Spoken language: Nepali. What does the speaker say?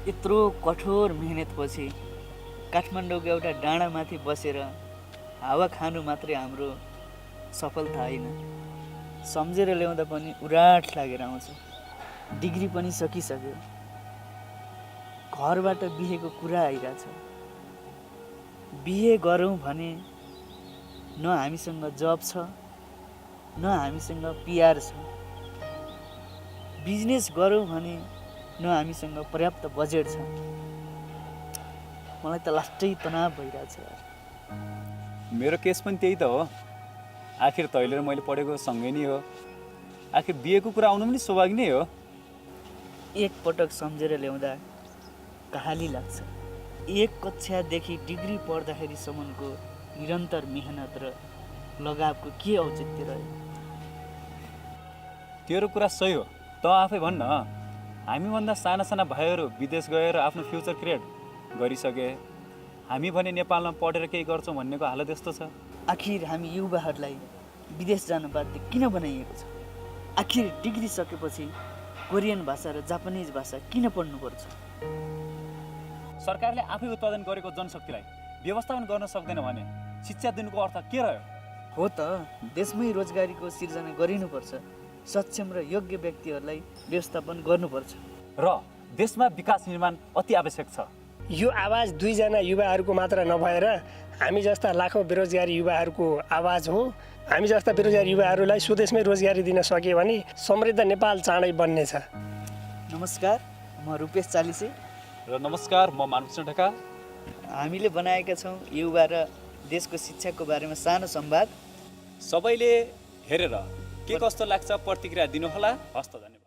यत्रो कठोर मेहनतपछि काठमाडौँको एउटा डाँडामाथि बसेर हावा खानु मात्रै हाम्रो सफलता होइन। सम्झेर ल्याउँदा पनि उराट लागेर आउँछ। डिग्री पनि सकिसक्यो, घरबाट बिहेको कुरा आइरहेछ। बिहे गरौँ भने न हामीसँग जब छ न हामीसँग पिआर छ। बिजनेस गरौँ भने न हामीसँग पर्याप्त बजेट छ। मलाई त लास्टै तनाव भइरहेछ यार। मेरो केस पनि त्यही त हो। आखिर तैँले र मैले पढेको सँगै नै हो। आखिर बिहेको कुरा आउनु पनि स्वाभाविक नै हो। एक पटक सम्झेर ल्याउँदा कहाली लाग्छ। एक कक्षादेखि डिग्री पढ्दाखेरिसम्मको निरन्तर मेहनत र लगावको के औचित्य रह्यो? तेरो कुरा सही हो। त आफै भन्न, हामीभन्दा साना साना भाइहरू विदेश गएर आफ्नो फ्युचर क्रिएट गरिसके, हामी भने नेपालमा पढेर केही गर्छौँ भन्नेको हालत यस्तो छ। आखिर हामी युवाहरूलाई विदेश जान बाध्य किन बनाइएको छ? आखिर डिग्री सकेपछि कोरियन भाषा र जापानिज भाषा किन पढ्नुपर्छ? सरकारले आफै उत्पादन गरेको जनशक्तिलाई व्यवस्थापन गर्न सक्दैन भने शिक्षा दिनुको अर्थ के रह्यो? हो त, देशमै रोजगारीको सिर्जना गरिनुपर्छ। सक्षम र योग्य व्यक्तिहरूलाई व्यवस्थापन गर्नुपर्छ र देशमा विकास निर्माण अति आवश्यक छ। यो आवाज दुईजना युवाहरूको मात्र नभएर हामी जस्ता लाखौँ बेरोजगारी युवाहरूको आवाज हो। हामी जस्ता बेरोजगारी युवाहरूलाई स्वदेशमै रोजगारी दिन सक्यो भने समृद्ध नेपाल चाँडै बन्नेछ। नमस्कार, म रूपेश चालिसे। र नमस्कार, म मानवकृष्ण ढका। हामीले बनाएका छौँ युवा र देशको शिक्षाको बारेमा सानो संवाद। सबैले हेरेर के कस्तो लाग्छ प्रतिक्रिया दिनुहोला। हस्त, धन्यवाद।